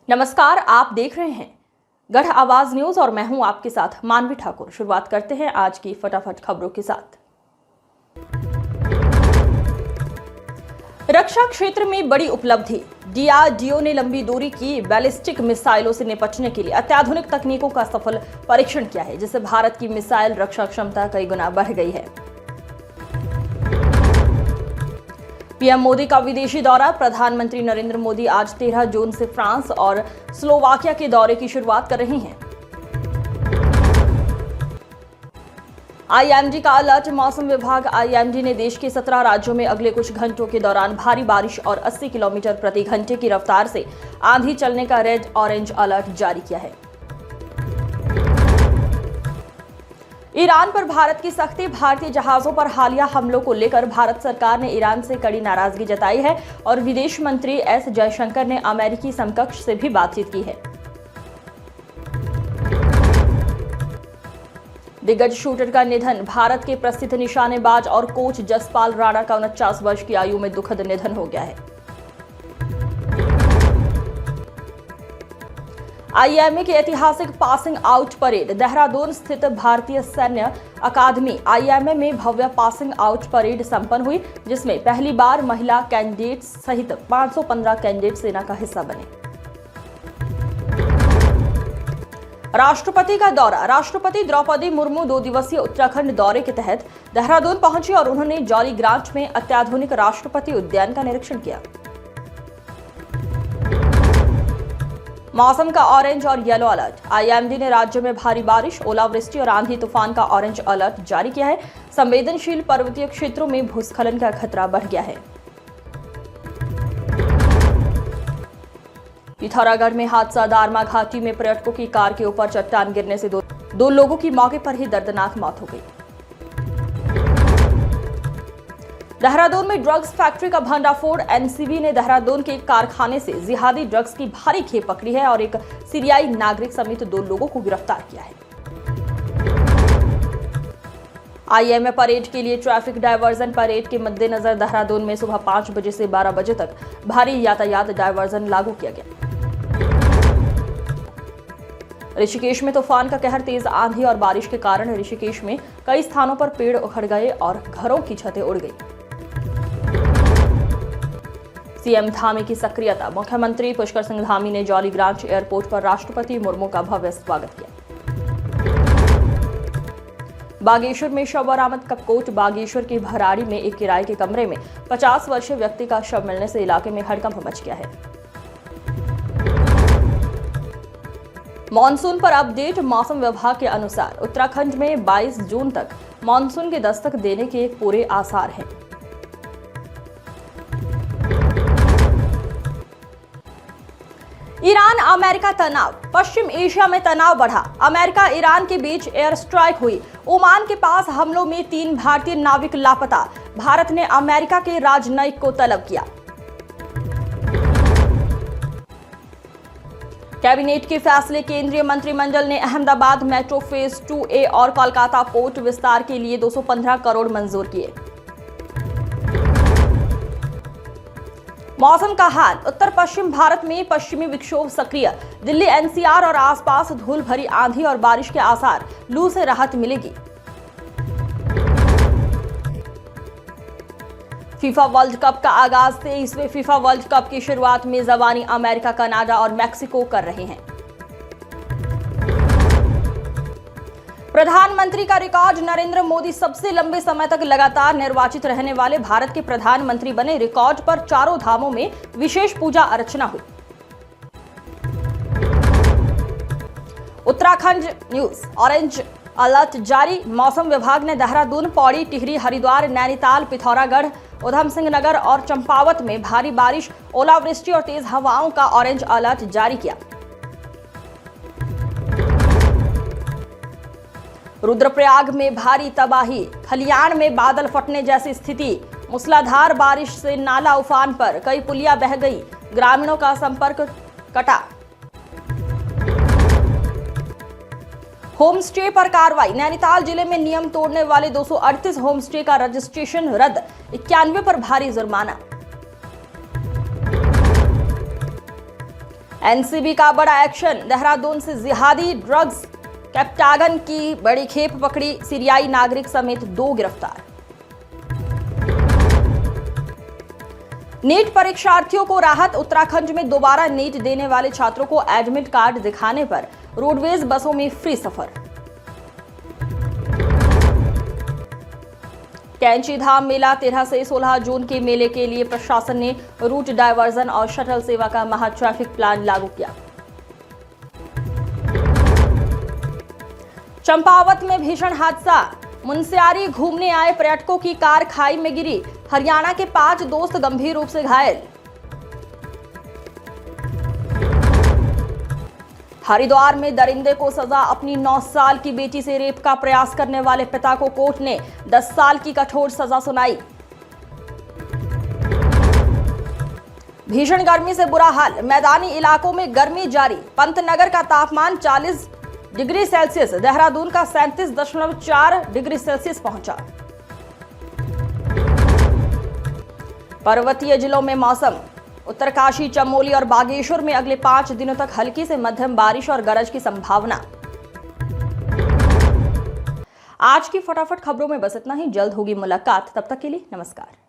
नमस्कार, आप देख रहे हैं गढ़ आवाज न्यूज और मैं हूं आपके साथ मानवी ठाकुर। शुरुआत करते हैं आज की फटाफट खबरों के साथ। रक्षा क्षेत्र में बड़ी उपलब्धि। डीआरडीओ ने लंबी दूरी की बैलिस्टिक मिसाइलों से निपटने के लिए अत्याधुनिक तकनीकों का सफल परीक्षण किया है, जिससे भारत की मिसाइल रक्षा क्षमता कई गुना बढ़ गई है। पीएम मोदी का विदेशी दौरा। प्रधानमंत्री नरेंद्र मोदी आज 13 जून से फ्रांस और स्लोवाकिया के दौरे की शुरुआत कर रहे हैं। आईएमडी का अलर्ट। मौसम विभाग आईएमडी ने देश के 17 राज्यों में अगले कुछ घंटों के दौरान भारी बारिश और 80 किलोमीटर प्रति घंटे की रफ्तार से आंधी चलने का रेड ऑरेंज अलर्ट जारी किया है। ईरान पर भारत की सख्ती। भारतीय जहाजों पर हालिया हमलों को लेकर भारत सरकार ने ईरान से कड़ी नाराजगी जताई है और विदेश मंत्री एस जयशंकर ने अमेरिकी समकक्ष से भी बातचीत की है। दिग्गज शूटर का निधन। भारत के प्रसिद्ध निशानेबाज और कोच जसपाल राणा का 49 वर्ष की आयु में दुखद निधन हो गया है। आईएमए की ऐतिहासिक पासिंग आउट परेड। देहरादून स्थित भारतीय सैन्य अकादमी आईएमए में भव्य पासिंग आउट परेड संपन्न हुई, जिसमें पहली बार महिला कैंडिडेट्स सहित 515 कैंडिडेट सेना का हिस्सा बने। राष्ट्रपति का दौरा। राष्ट्रपति द्रौपदी मुर्मू 2 दिवसीय उत्तराखंड दौरे के तहत देहरादून पहुंची और उन्होंने जॉली ग्रांट में अत्याधुनिक राष्ट्रपति उद्यान का निरीक्षण किया। मौसम का ऑरेंज और येलो अलर्ट। आईएमडी ने राज्य में भारी बारिश, ओलावृष्टि और आंधी तूफान का ऑरेंज अलर्ट जारी किया है। संवेदनशील पर्वतीय क्षेत्रों में भूस्खलन का खतरा बढ़ गया है। पिथौरागढ़ में हादसा। दारमा घाटी में पर्यटकों की कार के ऊपर चट्टान गिरने से दो लोगों की मौके पर ही दर्दनाक मौत हो गई। देहरादून में ड्रग्स फैक्ट्री का भंडाफोड़। एनसीबी ने देहरादून के कारखाने से जिहादी ड्रग्स की भारी खेप पकड़ी है और एक सीरियाई नागरिक समेत 2 लोगों को गिरफ्तार किया है। आईएमए परेड के लिए ट्रैफिक डायवर्जन। परेड के मद्देनजर देहरादून में सुबह 5 बजे से 12 बजे तक भारी यातायात डायवर्जन लागू किया गया। ऋषिकेश में तूफान का कहर। तेज आंधी और बारिश के कारण ऋषिकेश में कई स्थानों पर पेड़ उखड़ गए और घरों की छतें उड़ गई। सीएम धामी की सक्रियता। मुख्यमंत्री पुष्कर सिंह धामी ने जॉली ग्रांट एयरपोर्ट पर राष्ट्रपति मुर्मू का भव्य स्वागत किया। बागेश्वर में शव बरामद। कपकोट बागेश्वर के भराड़ी में एक किराए के कमरे में 50 वर्षीय व्यक्ति का शव मिलने से इलाके में हड़कंप मच गया है। मॉनसून पर अपडेट। मौसम विभाग के अनुसार उत्तराखंड में 22 जून तक मॉनसून के दस्तक देने के पूरे आसार हैं। ईरान अमेरिका तनाव। पश्चिम एशिया में तनाव बढ़ा। अमेरिका ईरान के बीच एयर स्ट्राइक हुई। ओमान के पास हमलों में 3 भारतीय नाविक लापता। भारत ने अमेरिका के राजनयिक को तलब किया। कैबिनेट के फैसले। केंद्रीय मंत्रिमंडल ने अहमदाबाद मेट्रो फेज 2A और कोलकाता पोर्ट विस्तार के लिए 215 करोड़ मंजूर किए। मौसम का हाल। उत्तर पश्चिम भारत में पश्चिमी विक्षोभ सक्रिय। दिल्ली एनसीआर और आसपास धूल भरी आंधी और बारिश के आसार। लू से राहत मिलेगी। फीफा वर्ल्ड कप का आगाज। 23वें फीफा वर्ल्ड कप की शुरुआत मेजबानी अमेरिका, कनाडा और मैक्सिको कर रहे हैं। प्रधानमंत्री का रिकॉर्ड। नरेंद्र मोदी सबसे लंबे समय तक लगातार निर्वाचित रहने वाले भारत के प्रधानमंत्री बने। रिकॉर्ड पर चारों धामों में विशेष पूजा अर्चना हुई। उत्तराखंड न्यूज। ऑरेंज अलर्ट जारी। मौसम विभाग ने देहरादून, पौड़ी, टिहरी, हरिद्वार, नैनीताल, पिथौरागढ़, उधम सिंह नगर और चंपावत में भारी बारिश, ओलावृष्टि और तेज हवाओं का ऑरेंज अलर्ट जारी किया। रुद्रप्रयाग में भारी तबाही। खलियान में बादल फटने जैसी स्थिति। मूसलाधार बारिश से नाला उफान पर। कई पुलियां बह गई। ग्रामीणों का संपर्क कटा। होम स्टे पर कार्रवाई। नैनीताल जिले में नियम तोड़ने वाले 238 होम स्टे का रजिस्ट्रेशन रद्द। 91 पर भारी जुर्माना। एनसीबी का बड़ा एक्शन, देहरादून से जिहादी ड्रग्स कैप्टागन की बड़ी खेप पकड़ी, सीरियाई नागरिक समेत 2 गिरफ्तार। नीट परीक्षार्थियों को राहत, उत्तराखंड में दोबारा नीट देने वाले छात्रों को एडमिट कार्ड दिखाने पर रोडवेज बसों में फ्री सफर। कैंची धाम मेला 13 से 16 जून के मेले के लिए प्रशासन ने रूट डायवर्जन और शटल सेवा का महा ट्रैफिक प्लान लागू किया। चंपावत में भीषण हादसा, मुनस्यारी घूमने आए पर्यटकों की कार खाई में गिरी, हरियाणा के 5 दोस्त गंभीर रूप से घायल। हरिद्वार में दरिंदे को सजा, अपनी 9 साल की बेटी से रेप का प्रयास करने वाले पिता को कोर्ट ने 10 साल की कठोर सजा सुनाई। भीषण गर्मी से बुरा हाल, मैदानी इलाकों में गर्मी जारी, पंतनगर का तापमान 40 डिग्री सेल्सियस, देहरादून का 37.4 डिग्री सेल्सियस पहुंचा। पर्वतीय जिलों में मौसम, उत्तरकाशी, चमोली और बागेश्वर में अगले 5 दिनों तक हल्की से मध्यम बारिश और गरज की संभावना। आज की फटाफट खबरों में बस इतना ही, जल्द होगी मुलाकात, तब तक के लिए नमस्कार।